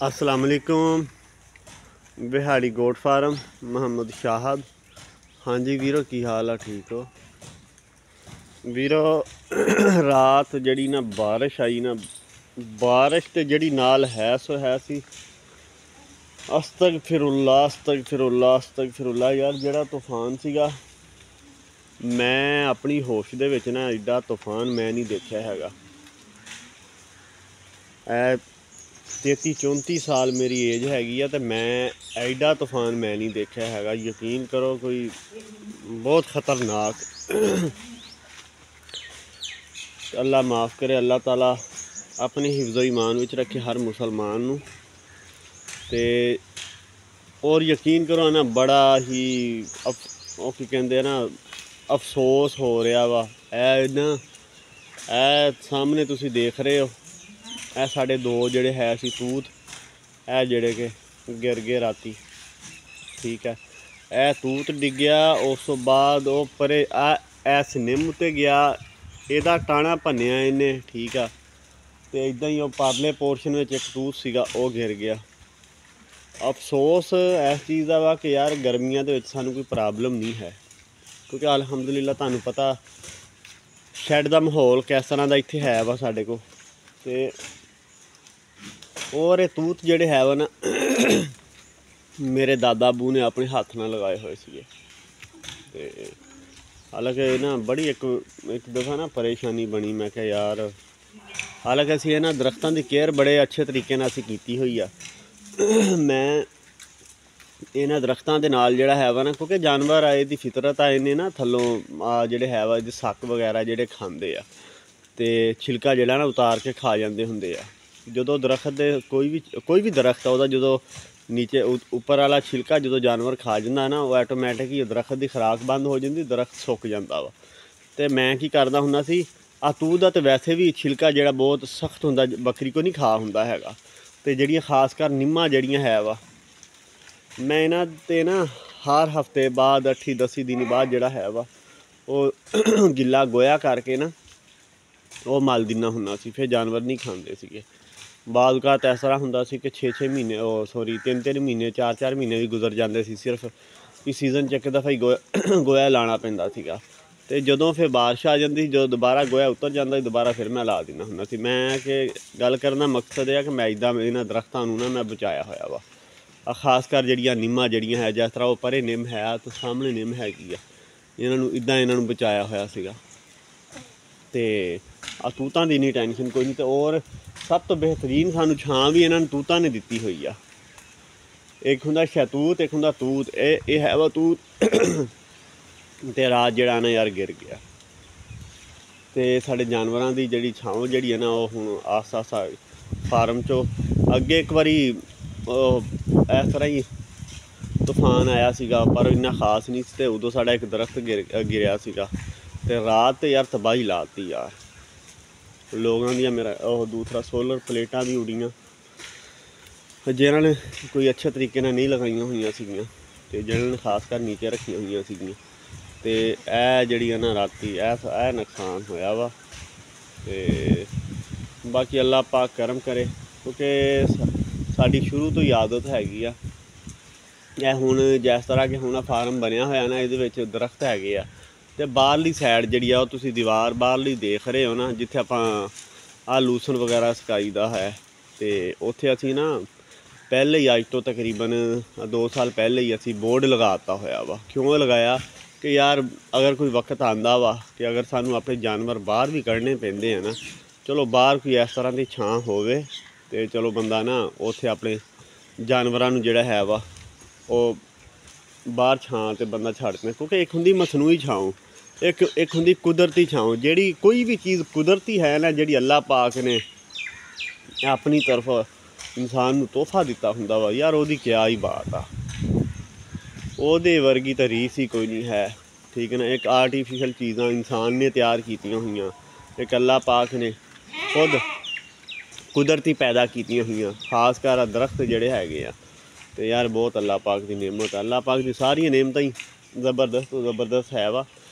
अस्सलाम वालेकुम। बिहाड़ी goat farm Mohammad Shahid. हाँ जी वीरो, की हाल है? ठीक हो वीरो? रात जड़ी ना बारिश आई ना, बारिश तो जड़ी नाल है सो है सी। अस्तगफिरुल्लाह अस्तगफिरुल्लाह अस्तगफिरुल्लाह। यार जड़ा तूफान सीगा, मैं अपनी होश दे विच ना एडा तूफान मैं नहीं देखा हैगा। 33-34 साल मेरी एज हैगी है, तो मैं एडा तूफान मैं नहीं देखा हैगा। यकीन करो, कोई बहुत ख़तरनाक। अल्लाह माफ़ करे, अल्लाह ताला अपने हिफ्ज़ो ईमान विच रखे हर मुसलमान नूं। ते और यकीन करो ना, बड़ा ही की कहंदे ना अफसोस हो रहा वा। ना सामने तुसी देख रहे हो, ਇਹ ਸਾਡੇ ਦੋ ਜਿਹੜੇ ਹੈ ਸੀ ਤੂਤ, ਇਹ ਜਿਹੜੇ ਕਿ ਗਿਰ ਗਏ ਰਾਤੀ। ਠੀਕ ਹੈ, ਇਹ ਤੂਤ ਡਿੱਗਿਆ, ਉਸ ਤੋਂ ਬਾਅਦ ਉਹ ਪਰੇ ਇਸ ਨਿੰਮ ਉੱਤੇ ਗਿਆ, ਇਹਦਾ ਟਾਣਾ ਭੰਨਿਆ ਇਹਨੇ। ਠੀਕ ਆ, ਅਤੇ ਇੱਦਾਂ ਹੀ ਉਹ ਪਰਲੇ ਪੋਰਸ਼ਨ ਵਿੱਚ ਇੱਕ ਤੂਤ ਸੀਗਾ, ਉਹ ਗਿਰ ਗਿਆ। ਅਫਸੋਸ ਇਸ ਚੀਜ਼ ਦਾ ਵਾ ਕਿ ਯਾਰ ਗਰਮੀਆਂ ਦੇ ਵਿੱਚ ਸਾਨੂੰ ਕੋਈ ਪ੍ਰੋਬਲਮ ਨਹੀਂ ਹੈ, ਕਿਉਂਕਿ ਅਲਹਮਦੁਲਿਲਾ ਤੁਹਾਨੂੰ ਪਤਾ ਸ਼ੈੱਡ ਦਾ ਮਾਹੌਲ ਕਿਸ ਤਰ੍ਹਾਂ ਦਾ ਇੱਥੇ ਹੈ ਵਾ ਸਾਡੇ ਕੋਲ। ਅਤੇ और ये तूत जेडे है वो ना मेरे दादा अबू ने अपने हाथ नाल लगाए हुए थे। हालांकि ना बड़ी एक दफ़ा ना परेशानी बनी। मैं क्या यार, हालांकि असी ना दरख्तों की केयर बड़े अच्छे तरीके नाल असी कीती हुई आ। मैं इन्हां दरख्तों के नाल जिहड़ा है वा ना, क्योंकि जानवर आए दी फितरत आ, इन्हें ना थल्लों जिहड़े है वा सक वगैरह जिहड़े खांदे आ, ते छिलका जिहड़ा ना उतार के खा जाते हुंदे आ। ਜਦੋਂ ਦਰਖਤ ਦੇ ਕੋਈ ਵੀ ਦਰਖਤ ਆ, ਉਹਦਾ ਜਦੋਂ ਨੀਚੇ ਉੱਪਰ ਵਾਲਾ ਛਿਲਕਾ ਜਦੋਂ ਜਾਨਵਰ ਖਾ ਜਾਂਦਾ ਨਾ, ਉਹ ਆਟੋਮੈਟਿਕ ਹੀ ਦਰਖਤ ਦੀ ਖੁਰਾਕ ਬੰਦ ਹੋ ਜਾਂਦੀ, ਦਰਖਤ ਸੁੱਕ ਜਾਂਦਾ ਵਾ। ਅਤੇ ਮੈਂ ਕੀ ਕਰਦਾ ਹੁੰਦਾ ਸੀ, ਤੂਤ ਦਾ ਤਾਂ ਵੈਸੇ ਵੀ ਛਿਲਕਾ ਜਿਹੜਾ ਬਹੁਤ ਸਖਤ ਹੁੰਦਾ, ਬੱਕਰੀ ਕੋ ਨਹੀਂ ਖਾ ਹੁੰਦਾ ਹੈਗਾ। ਅਤੇ ਜਿਹੜੀਆਂ ਖਾਸ ਕਰ ਨਿੰਮਾਂ ਜਿਹੜੀਆਂ ਹੈ ਵਾ, ਮੈਂ ਇਹਨਾਂ 'ਤੇ ਨਾ ਹਰ ਹਫਤੇ ਬਾਅਦ 8-10 ਦਿਨ ਬਾਅਦ ਜਿਹੜਾ ਹੈ ਵਾ, ਉਹ ਗਿੱਲਾ ਗੋਇਆ ਕਰਕੇ ਨਾ ਉਹ ਮਲ ਦਿੰਦਾ ਹੁੰਦਾ ਸੀ। ਫਿਰ ਜਾਨਵਰ ਨਹੀਂ ਖਾਂਦੇ ਸੀਗੇ। ਬਾਅਦ ਕਾਤ ਇਸ ਤਰ੍ਹਾਂ ਹੁੰਦਾ ਸੀ ਕਿ 6-6 ਮਹੀਨੇ 3-3 ਮਹੀਨੇ 4-4 ਮਹੀਨੇ ਵੀ ਗੁਜ਼ਰ ਜਾਂਦੇ ਸੀ, ਸਿਰਫ ਵੀ ਸੀਜ਼ਨ 'ਚ ਇੱਕ ਦਫਾ ਹੀ ਗੋਇਆ ਲਾਉਣਾ ਪੈਂਦਾ ਸੀਗਾ। ਅਤੇ ਜਦੋਂ ਫਿਰ ਬਾਰਿਸ਼ ਆ ਜਾਂਦੀ, ਜਦੋਂ ਦੁਬਾਰਾ ਗੋਇਆ ਉਤਰ ਜਾਂਦਾ, ਦੁਬਾਰਾ ਫਿਰ ਮੈਂ ਲਾ ਦਿੰਦਾ ਹੁੰਦਾ ਸੀ। ਮੈਂ ਕਿ ਗੱਲ ਕਰਨ ਦਾ ਮਕਸਦ ਇਹ ਆ ਕਿ ਮੈਂ ਇੱਦਾਂ ਇਹਨਾਂ ਦਰਖਤਾਂ ਨੂੰ ਨਾ ਮੈਂ ਬਚਾਇਆ ਹੋਇਆ ਵਾ। ਖਾਸ ਕਰ ਜਿਹੜੀਆਂ ਨਿੰਮਾਂ ਜਿਹੜੀਆਂ ਹੈ, ਜਿਸ ਤਰ੍ਹਾਂ ਉਹ ਪਰੇ ਨਿੰਮ ਹੈ ਅਤੇ ਸਾਹਮਣੇ ਨਿੰਮ ਹੈਗੀ ਆ, ਇਹਨਾਂ ਨੂੰ ਬਚਾਇਆ ਹੋਇਆ ਸੀਗਾ। ਅਤੇ ਤੂਤਾਂ ਦੀ ਨਹੀਂ ਟੈਨਸ਼ਨ ਕੋਈ ਨਹੀਂ। ਅਤੇ ਔਰ ਸਭ ਤੋਂ ਬਿਹਤਰੀਨ ਸਾਨੂੰ ਛਾਂ ਵੀ ਇਹਨਾਂ ਨੂੰ ਤੂਤਾਂ ਨੇ ਦਿੱਤੀ ਹੋਈ ਆ। ਇੱਕ ਹੁੰਦਾ ਸ਼ਹਿਤੂਤ, ਇੱਕ ਹੁੰਦਾ ਤੂਤ। ਇਹ ਹੈ ਵਾ ਤੂਤ। ਅਤੇ ਰਾਤ ਜਿਹੜਾ ਨਾ ਯਾਰ ਗਿਰ ਗਿਆ। ਅਤੇ ਸਾਡੇ ਜਾਨਵਰਾਂ ਦੀ ਜਿਹੜੀ ਛਾਂ ਜਿਹੜੀ ਹੈ ਨਾ, ਉਹ ਹੁਣ ਆਸਾ ਫਾਰਮ 'ਚੋਂ ਅੱਗੇ ਇੱਕ ਵਾਰੀ ਇਸ ਤਰ੍ਹਾਂ ਹੀ ਤੂਫਾਨ ਆਇਆ ਸੀਗਾ, ਪਰ ਇੰਨਾ ਖਾਸ ਨਹੀਂ ਸੀ। ਅਤੇ ਉਦੋਂ ਸਾਡਾ ਇੱਕ ਦਰਖਤ ਗਿਰਿਆ ਸੀਗਾ, ਅਤੇ ਰਾਤ ਤੇ ਯਾਰ ਤਬਾਹੀ ਲਾਤੀ ਯਾਰ ਲੋਕਾਂ ਦੀਆਂ। ਮੇਰਾ ਉਹ ਦੂਸਰਾ ਸੋਲਰ ਪਲੇਟਾਂ ਵੀ ਉਡੀਆਂ, ਜਿਹਨਾਂ ਨੇ ਕੋਈ ਅੱਛੇ ਤਰੀਕੇ ਨਾਲ ਨਹੀਂ ਲਗਾਈਆਂ ਹੋਈਆਂ ਸੀਗੀਆਂ, ਅਤੇ ਜਿਹਨਾਂ ਨੇ ਖਾਸ ਕਰ ਨੀਚੇ ਰੱਖੀਆਂ ਹੋਈਆਂ ਸੀਗੀਆਂ। ਅਤੇ ਇਹ ਜਿਹੜੀ ਆ ਨਾ ਰਾਤੀ ਇਹ ਨੁਕਸਾਨ ਹੋਇਆ ਵਾ। ਅਤੇ ਬਾਕੀ ਅੱਲਾ ਪਾਕ ਕਰਮ ਕਰੇ, ਕਿਉਂਕਿ ਸਾਡੀ ਸ਼ੁਰੂ ਤੋਂ ਹੀ ਆਦਤ ਹੈਗੀ ਆ। ਇਹ ਹੁਣ ਜਿਸ ਤਰ੍ਹਾਂ ਕਿ ਹੁਣ ਫਾਰਮ ਬਣਿਆ ਹੋਇਆ ਨਾ, ਇਹਦੇ ਵਿੱਚ ਦਰਖਤ ਹੈਗੇ ਆ, ਅਤੇ ਬਾਹਰਲੀ ਸਾਈਡ ਜਿਹੜੀ ਆ ਉਹ ਤੁਸੀਂ ਦੀਵਾਰ ਬਾਹਰਲੀ ਦੇਖ ਰਹੇ ਹੋ ਨਾ, ਜਿੱਥੇ ਆਪਾਂ ਲੂਸਨ ਵਗੈਰਾ ਸਕਾਈ ਦਾ ਹੈ। ਅਤੇ ਉੱਥੇ ਅਸੀਂ ਨਾ ਪਹਿਲੇ ਹੀ ਅੱਜ ਤੋਂ ਤਕਰੀਬਨ 2 ਸਾਲ ਪਹਿਲੇ ਹੀ ਅਸੀਂ ਬੋਰਡ ਲਗਾ ਦਿੱਤਾ ਹੋਇਆ ਵਾ। ਕਿਉਂ ਲਗਾਇਆ ਕਿ ਯਾਰ ਅਗਰ ਕੋਈ ਵਕਤ ਆਉਂਦਾ ਵਾ ਕਿ ਅਗਰ ਸਾਨੂੰ ਆਪਣੇ ਜਾਨਵਰ ਬਾਹਰ ਵੀ ਕੱਢਣੇ ਪੈਂਦੇ ਆ ਨਾ, ਚਲੋ ਬਾਹਰ ਕੋਈ ਇਸ ਤਰ੍ਹਾਂ ਦੀ ਛਾਂ ਹੋਵੇ, ਅਤੇ ਚਲੋ ਬੰਦਾ ਨਾ ਉੱਥੇ ਆਪਣੇ ਜਾਨਵਰਾਂ ਨੂੰ ਜਿਹੜਾ ਹੈ ਵਾ ਉਹ ਬਾਹਰ ਛਾਂ 'ਤੇ ਬੰਦਾ ਛੱਡ ਦੇ। ਕਿਉਂਕਿ ਇੱਕ ਹੁੰਦੀ ਮਸਨੂਈ ਛਾਂ, ਇੱਕ ਹੁੰਦੀ ਕੁਦਰਤੀ ਛਾਂ। ਜਿਹੜੀ ਕੋਈ ਵੀ ਚੀਜ਼ ਕੁਦਰਤੀ ਹੈ ਨਾ, ਜਿਹੜੀ ਅੱਲਾ ਪਾਕ ਨੇ ਆਪਣੀ ਤਰਫ ਇਨਸਾਨ ਨੂੰ ਤੋਹਫਾ ਦਿੱਤਾ ਹੁੰਦਾ ਵਾ, ਯਾਰ ਉਹਦੀ ਕਿਆ ਹੀ ਬਾਤ ਆ। ਉਹਦੇ ਵਰਗੀ ਤਾਂ ਰੀਸ ਹੀ ਕੋਈ ਨਹੀਂ ਹੈ। ਠੀਕ ਹੈ ਨਾ। ਇੱਕ ਆਰਟੀਫਿਸ਼ਲ ਚੀਜ਼ਾਂ ਇਨਸਾਨ ਨੇ ਤਿਆਰ ਕੀਤੀਆਂ ਹੋਈਆਂ, ਇੱਕ ਅੱਲਾ ਪਾਕ ਨੇ ਖੁਦ ਕੁਦਰਤੀ ਪੈਦਾ ਕੀਤੀਆਂ ਹੋਈਆਂ। ਖਾਸ ਕਰ ਦਰਖਤ ਜਿਹੜੇ ਹੈਗੇ ਆ, ਅਤੇ ਯਾਰ ਬਹੁਤ ਅੱਲਾ ਪਾਕ ਦੀ ਨਿਅਮਤ। ਅੱਲਾ ਪਾਕ ਦੀ ਸਾਰੀਆਂ ਨਿਅਮਤਾਂ ਹੀ ਜ਼ਬਰਦਸਤ ਤੋਂ ਜ਼ਬਰਦਸਤ ਹੈ ਵਾ।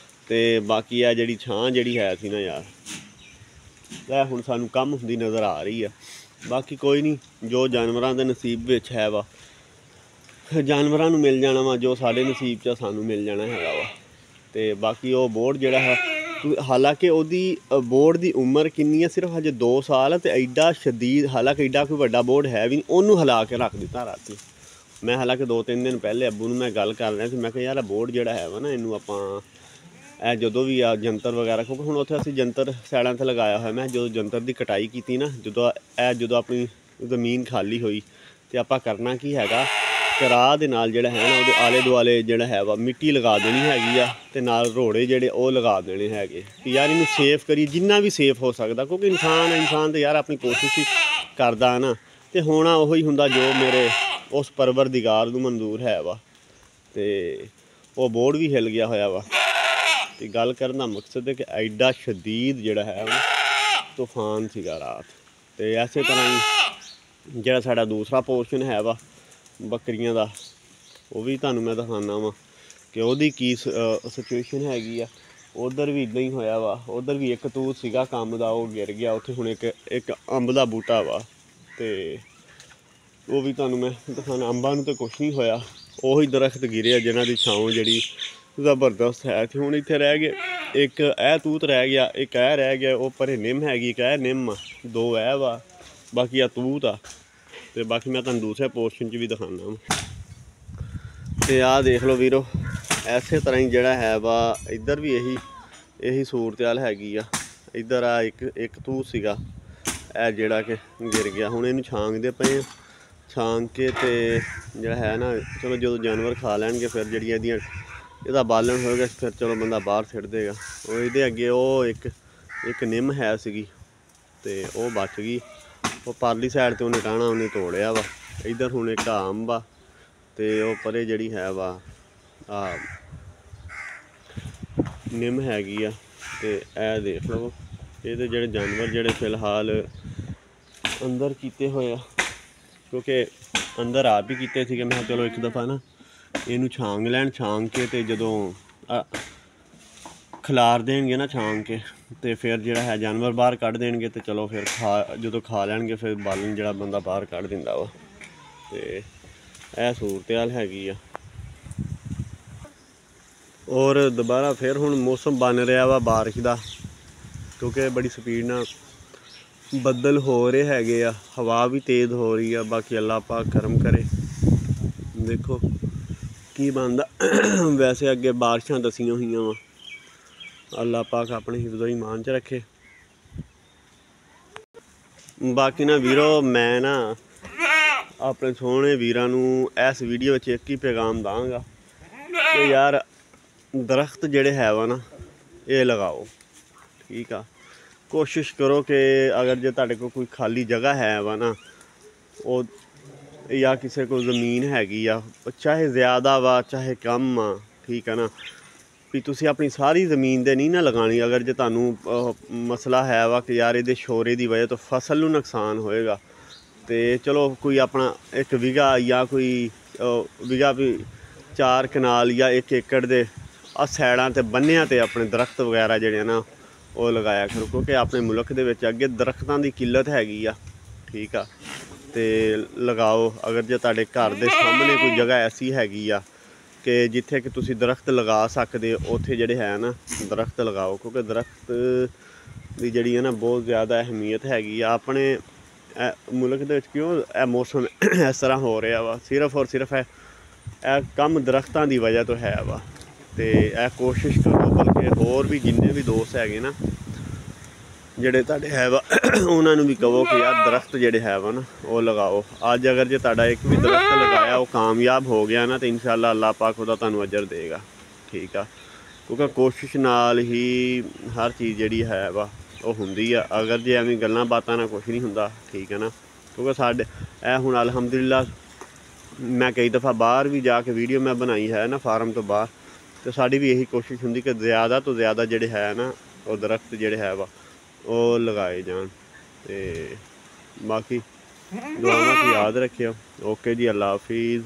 ਅਤੇ ਬਾਕੀ ਆ ਜਿਹੜੀ ਛਾਂ ਜਿਹੜੀ ਹੈ ਸੀ ਨਾ ਯਾਰ, ਇਹ ਹੁਣ ਸਾਨੂੰ ਕੰਮ ਹੁੰਦੀ ਨਜ਼ਰ ਆ ਰਹੀ ਆ। ਬਾਕੀ ਕੋਈ ਨਹੀਂ, ਜੋ ਜਾਨਵਰਾਂ ਦੇ ਨਸੀਬ ਵਿੱਚ ਹੈ ਵਾ ਜਾਨਵਰਾਂ ਨੂੰ ਮਿਲ ਜਾਣਾ ਵਾ, ਜੋ ਸਾਡੇ ਨਸੀਬ 'ਚ ਸਾਨੂੰ ਮਿਲ ਜਾਣਾ ਹੈਗਾ ਵਾ। ਅਤੇ ਬਾਕੀ ਉਹ ਬੋਰਡ ਜਿਹੜਾ ਹੈ, ਹਾਲਾਂਕਿ ਉਹਦੀ ਬੋਰਡ ਦੀ ਉਮਰ ਕਿੰਨੀ ਹੈ, ਸਿਰਫ ਹਜੇ 2 ਸਾਲ। ਅਤੇ ਐਡਾ ਸ਼ਦੀਦ, ਹਾਲਾਂਕਿ ਐਡਾ ਕੋਈ ਵੱਡਾ ਬੋਰਡ ਹੈ ਵੀ ਨਹੀਂ, ਉਹਨੂੰ ਹਿਲਾ ਕੇ ਰੱਖ ਦਿੱਤਾ ਰਾਤੀ। ਮੈਂ ਹਾਲਾਂਕਿ 2-3 ਦਿਨ ਪਹਿਲੇ ਅੱਬੂ ਨੂੰ ਮੈਂ ਗੱਲ ਕਰ ਰਿਹਾ ਸੀ, ਮੈਂ ਕਿਹਾ ਯਾਰ ਬੋਰਡ ਜਿਹੜਾ ਹੈ ਵਾ ਨਾ, ਇਹਨੂੰ ਆਪਾਂ ਇਹ ਜਦੋਂ ਵੀ ਆ ਜੰਤਰ ਵਗੈਰਾ, ਕਿਉਂਕਿ ਹੁਣ ਉੱਥੇ ਅਸੀਂ ਜੰਤਰ ਸਾਈਡਾਂ 'ਤੇ ਲਗਾਇਆ ਹੋਇਆ। ਮੈਂ ਜਦੋਂ ਜੰਤਰ ਦੀ ਕਟਾਈ ਕੀਤੀ ਨਾ, ਜਦੋਂ ਆਪਣੀ ਜ਼ਮੀਨ ਖਾਲੀ ਹੋਈ, ਅਤੇ ਆਪਾਂ ਕਰਨਾ ਕੀ ਹੈਗਾ, ਕਰਾਹ ਦੇ ਨਾਲ ਜਿਹੜਾ ਹੈ ਨਾ, ਉਹਦੇ ਆਲੇ ਦੁਆਲੇ ਜਿਹੜਾ ਹੈ ਵਾ ਮਿੱਟੀ ਲਗਾ ਦੇਣੀ ਹੈਗੀ ਆ, ਅਤੇ ਨਾਲ ਰੋੜੇ ਜਿਹੜੇ ਉਹ ਲਗਾ ਦੇਣੇ ਹੈਗੇ ਕਿ ਯਾਰ ਇਹਨੂੰ ਸੇਫ ਕਰੀ ਜਿੰਨਾ ਵੀ ਸੇਫ ਹੋ ਸਕਦਾ। ਕਿਉਂਕਿ ਇਨਸਾਨ ਤਾਂ ਯਾਰ ਆਪਣੀ ਕੋਸ਼ਿਸ਼ ਹੀ ਕਰਦਾ ਨਾ, ਅਤੇ ਹੋਣਾ ਉਹੀ ਹੁੰਦਾ ਜੋ ਮੇਰੇ ਉਸ ਪਰਵਰਦਿਗਾਰ ਨੂੰ ਮਨਜ਼ੂਰ ਹੈ ਵਾ। ਅਤੇ ਉਹ ਬੋਰਡ ਵੀ ਹਿੱਲ ਗਿਆ ਹੋਇਆ ਵਾ। ਅਤੇ ਗੱਲ ਕਰਨ ਦਾ ਮਕਸਦ ਹੈ ਕਿ ਐਡਾ ਸ਼ਦੀਦ ਜਿਹੜਾ ਹੈ ਤੂਫਾਨ ਸੀਗਾ ਰਾਤ। ਅਤੇ ਇਸੇ ਤਰ੍ਹਾਂ ਹੀ ਜਿਹੜਾ ਸਾਡਾ ਦੂਸਰਾ ਪੋਰਸ਼ਨ ਹੈ ਵਾ ਬੱਕਰੀਆਂ ਦਾ, ਉਹ ਵੀ ਤੁਹਾਨੂੰ ਮੈਂ ਦਿਖਾਉਂਦਾ ਵਾਂ ਕਿ ਉਹਦੀ ਕੀ ਸਿਚੁਏਸ਼ਨ ਹੈਗੀ ਆ। ਉੱਧਰ ਵੀ ਇੱਦਾਂ ਹੀ ਹੋਇਆ ਵਾ। ਉੱਧਰ ਵੀ ਇੱਕ ਤੂਤ ਸੀਗਾ ਕੰਮ ਦਾ, ਉਹ ਗਿਰ ਗਿਆ। ਉੱਥੇ ਹੁਣ ਇੱਕ ਅੰਬ ਦਾ ਬੂਟਾ ਵਾ, ਅਤੇ ਉਹ ਵੀ ਤੁਹਾਨੂੰ ਮੈਂ ਦਿਖਾਉਣਾ। ਅੰਬਾਂ ਨੂੰ ਤਾਂ ਕੁਛ ਨਹੀਂ ਹੋਇਆ, ਉਹੀ ਦਰਖਤ ਗਿਰੇ ਆ ਜਿਨ੍ਹਾਂ ਦੀ ਛਾਂ ਜਿਹੜੀ ਜ਼ਬਰਦਸਤ ਹੈ। ਅਤੇ ਹੁਣ ਇੱਥੇ ਰਹਿ ਗਏ, ਇੱਕ ਇਹ ਤੂਤ ਰਹਿ ਗਿਆ, ਇੱਕ ਇਹ ਰਹਿ ਗਿਆ। ਉਹ ਪਰੇ ਨਿੰਮ ਹੈਗੀ, ਇੱਕ ਇਹ ਨਿੰਮ ਆ, 2 ਇਹ ਵਾ, ਬਾਕੀ ਆ ਤੂਤ ਆ। ਅਤੇ ਬਾਕੀ ਮੈਂ ਤੁਹਾਨੂੰ ਦੂਸਰੇ ਪੋਰਸ਼ਨ 'ਚ ਵੀ ਦਿਖਾਉਂਦਾ ਵਾ। ਅਤੇ ਆਹ ਦੇਖ ਲਓ ਵੀਰੋ, ਇਸੇ ਤਰ੍ਹਾਂ ਹੀ ਜਿਹੜਾ ਹੈ ਵਾ ਇੱਧਰ ਵੀ ਇਹੀ ਸੂਰਤ ਹਾਲ ਹੈਗੀ ਆ। ਇੱਧਰ ਆ ਇੱਕ ਤੂਤ ਸੀਗਾ, ਇਹ ਜਿਹੜਾ ਕਿ ਗਿਰ ਗਿਆ। ਹੁਣ ਇਹਨੂੰ ਛਾਂਗਦੇ ਪਏ ਆ, ਛਾਂਗ ਕੇ ਅਤੇ ਜਿਹੜਾ ਹੈ ਨਾ, ਚਲੋ ਜਦੋਂ ਜਾਨਵਰ ਖਾ ਲੈਣਗੇ ਫਿਰ ਜਿਹੜੀਆਂ ਇਹਦਾ ਬਾਲਣ ਹੋਏਗਾ, ਫਿਰ ਚਲੋ ਬੰਦਾ ਬਾਹਰ ਸਿੱਟ ਦੇਗਾ। ਉਹ ਇਹਦੇ ਅੱਗੇ ਉਹ ਇੱਕ ਨਿੰਮ ਹੈ ਸੀਗੀ, ਅਤੇ ਉਹ ਬਚ ਗਈ। ਉਹ ਪਰਲੀ ਸਾਈਡ 'ਤੇ ਉਹਨੇ ਟਾਹਣਾ ਉਹਨੇ ਤੋੜਿਆ ਵਾ। ਇੱਧਰ ਹੁਣ ਇੱਕ ਅੰਬ ਆ, ਅਤੇ ਉਹ ਪਰੇ ਜਿਹੜੀ ਹੈ ਵਾ ਆ ਨਿੰਮ ਹੈਗੀ ਆ। ਅਤੇ ਇਹ ਦੇਖ ਲਓ, ਇਹਦੇ ਜਿਹੜੇ ਜਾਨਵਰ ਜਿਹੜੇ ਫਿਲਹਾਲ ਅੰਦਰ ਕੀਤੇ ਹੋਏ ਆ, ਕਿਉਂਕਿ ਅੰਦਰ ਆਪ ਹੀ ਕੀਤੇ ਸੀਗੇ। ਮੈਂ ਕਿਹਾ ਚਲੋ ਇੱਕ ਦਫਾ ਨਾ ਇਹਨੂੰ ਛਾਂਗ ਲੈਣ, ਛਾਂਗ ਕੇ ਅਤੇ ਜਦੋਂ ਖਿਲਾਰ ਦੇਣਗੇ ਨਾ ਛਾਂਗ ਕੇ, ਅਤੇ ਫਿਰ ਜਿਹੜਾ ਹੈ ਜਾਨਵਰ ਬਾਹਰ ਕੱਢ ਦੇਣਗੇ। ਅਤੇ ਚਲੋ ਫਿਰ ਜਦੋਂ ਖਾ ਲੈਣਗੇ ਫਿਰ ਬਾਲਣ ਜਿਹੜਾ ਬੰਦਾ ਬਾਹਰ ਕੱਢ ਦਿੰਦਾ ਵਾ। ਅਤੇ ਇਹ ਸੂਰਤ ਹਾਲ ਹੈਗੀ ਆ। ਔਰ ਦੁਬਾਰਾ ਫਿਰ ਹੁਣ ਮੌਸਮ ਬਣ ਰਿਹਾ ਵਾ ਬਾਰਿਸ਼ ਦਾ, ਕਿਉਂਕਿ ਬੜੀ ਸਪੀਡ ਨਾਲ ਬੱਦਲ ਹੋ ਰਹੇ ਹੈਗੇ ਆ, ਹਵਾ ਵੀ ਤੇਜ਼ ਹੋ ਰਹੀ ਆ। ਬਾਕੀ ਅੱਲਾ ਪਾਕ ਕਰਮ ਕਰੇ, ਦੇਖੋ ਕੀ ਬਣਦਾ। ਵੈਸੇ ਅੱਗੇ ਬਾਰਿਸ਼ਾਂ ਦਸੀਆਂ ਹੋਈਆਂ ਵਾ, ਅੱਲਾ ਪਾਕ ਆਪਣੇ ਹਿਫਜ਼ੋ ਈਮਾਨ 'ਚ ਰੱਖੇ। ਬਾਕੀ ਨਾ ਵੀਰੋ, ਮੈਂ ਨਾ ਆਪਣੇ ਸੋਹਣੇ ਵੀਰਾਂ ਨੂੰ ਇਸ ਵੀਡੀਓ ਵਿੱਚ ਇੱਕ ਹੀ ਪੈਗਾਮ ਦਾਂਗਾ ਕਿ ਯਾਰ ਦਰਖਤ ਜਿਹੜੇ ਹੈ ਵਾ ਨਾ, ਇਹ ਲਗਾਓ, ਠੀਕ ਆ। ਕੋਸ਼ਿਸ਼ ਕਰੋ ਕਿ ਅਗਰ ਜੇ ਤੁਹਾਡੇ ਕੋਲ ਕੋਈ ਖਾਲੀ ਜਗ੍ਹਾ ਹੈ ਵਾ ਨਾ, ਉਹ ਜਾਂ ਕਿਸੇ ਕੋਲ ਜ਼ਮੀਨ ਹੈਗੀ ਆ, ਚਾਹੇ ਜ਼ਿਆਦਾ ਵਾ ਚਾਹੇ ਕਮ ਆ, ਠੀਕ ਆ ਨਾ, ਵੀ ਤੁਸੀਂ ਆਪਣੀ ਸਾਰੀ ਜ਼ਮੀਨ 'ਤੇ ਨਹੀਂ ਨਾ ਲਗਾਉਣੀ। ਅਗਰ ਜੇ ਤੁਹਾਨੂੰ ਮਸਲਾ ਹੈ ਵਾ ਕਿ ਯਾਰ ਇਹਦੇ ਸ਼ੋਰੇ ਦੀ ਵਜ੍ਹਾ ਤੋਂ ਫਸਲ ਨੂੰ ਨੁਕਸਾਨ ਹੋਏਗਾ, ਅਤੇ ਚਲੋ ਕੋਈ ਆਪਣਾ 1 ਵਿਗਾ ਜਾਂ ਕੋਈ ਵਿਗਾ ਵੀ 4 ਕਨਾਲ ਜਾਂ 1 ਏਕੜ ਦੇ ਆਹ ਸਾਈਡਾਂ 'ਤੇ ਬੰਨਿਆਂ 'ਤੇ ਆਪਣੇ ਦਰਖਤ ਵਗੈਰਾ ਜਿਹੜੇ ਨਾ ਉਹ ਲਗਾਇਆ ਕਰੋ। ਕਿਉਂਕਿ ਆਪਣੇ ਮੁਲਕ ਦੇ ਵਿੱਚ ਅੱਗੇ ਦਰਖਤਾਂ ਦੀ ਕਿੱਲਤ ਹੈਗੀ ਆ, ਠੀਕ ਆ। ਅਤੇ ਲਗਾਓ, ਅਗਰ ਜੇ ਤੁਹਾਡੇ ਘਰ ਦੇ ਸਾਹਮਣੇ ਕੋਈ ਜਗ੍ਹਾ ਐਸੀ ਹੈਗੀ ਆ ਕਿ ਜਿੱਥੇ ਕਿ ਤੁਸੀਂ ਦਰਖਤ ਲਗਾ ਸਕਦੇ ਹੋ, ਉੱਥੇ ਜਿਹੜੇ ਹੈ ਨਾ ਦਰਖਤ ਲਗਾਓ। ਕਿਉਂਕਿ ਦਰਖਤ ਦੀ ਜਿਹੜੀ ਹੈ ਨਾ ਬਹੁਤ ਜ਼ਿਆਦਾ ਅਹਿਮੀਅਤ ਹੈਗੀ ਆ ਆਪਣੇ ਮੁਲਕ ਦੇ ਵਿੱਚ। ਕਿਉਂ ਇਹ ਮੌਸਮ ਇਸ ਤਰ੍ਹਾਂ ਹੋ ਰਿਹਾ ਵਾ, ਸਿਰਫ ਔਰ ਸਿਰਫ ਇਹ ਕੰਮ ਦਰਖਤਾਂ ਦੀ ਵਜ੍ਹਾ ਤੋਂ ਹੈ ਵਾ। ਅਤੇ ਇਹ ਕੋਸ਼ਿਸ਼ ਕਰੋ, ਬਲਕਿ ਹੋਰ ਵੀ ਜਿੰਨੇ ਵੀ ਦੋਸਤ ਹੈਗੇ ਨਾ ਜਿਹੜੇ ਤੁਹਾਡੇ ਹੈ ਵਾ, ਉਹਨਾਂ ਨੂੰ ਵੀ ਕਹੋ ਕਿ ਯਾਰ ਦਰਖਤ ਜਿਹੜੇ ਹੈ ਵਾ ਨਾ ਉਹ ਲਗਾਓ। ਅੱਜ ਅਗਰ ਜੇ ਤੁਹਾਡਾ ਇੱਕ ਵੀ ਦਰਖਤ ਲਗਾਇਆ ਉਹ ਕਾਮਯਾਬ ਹੋ ਗਿਆ ਨਾ, ਤਾਂ ਇਨਸ਼ਾਅੱਲਾ ਅੱਲਾਹ ਪਾਕ ਉਹਦਾ ਤੁਹਾਨੂੰ ਅਜਰ ਦੇਗਾ, ਠੀਕ ਆ। ਕਿਉਂਕਿ ਕੋਸ਼ਿਸ਼ ਨਾਲ ਹੀ ਹਰ ਚੀਜ਼ ਜਿਹੜੀ ਹੈ ਵਾ ਉਹ ਹੁੰਦੀ ਆ। ਅਗਰ ਜੇ ਐਵੇਂ ਗੱਲਾਂ ਬਾਤਾਂ ਨਾਲ ਕੁਛ ਨਹੀਂ ਹੁੰਦਾ, ਠੀਕ ਹੈ ਨਾ। ਕਿਉਂਕਿ ਸਾਡੇ ਇਹ ਹੁਣ ਅਲਹਮਦੁਲਿਲਾ ਮੈਂ ਕਈ ਦਫਾ ਬਾਹਰ ਵੀ ਜਾ ਕੇ ਵੀਡੀਓ ਮੈਂ ਬਣਾਈ ਹੈ ਨਾ ਫਾਰਮ ਤੋਂ ਬਾਹਰ, ਅਤੇ ਸਾਡੀ ਵੀ ਇਹੀ ਕੋਸ਼ਿਸ਼ ਹੁੰਦੀ ਕਿ ਜ਼ਿਆਦਾ ਤੋਂ ਜ਼ਿਆਦਾ ਜਿਹੜੇ ਹੈ ਨਾ ਉਹ ਦਰਖਤ ਜਿਹੜੇ ਹੈ ਵਾ ਉਹ ਲਗਾਏ ਜਾਣ। ਅਤੇ ਬਾਕੀ ਦੁਆਵਾਂ 'ਚ ਯਾਦ ਰੱਖਿਓ। ਓਕੇ ਜੀ, ਅੱਲਾ ਹਾਫਿਜ਼।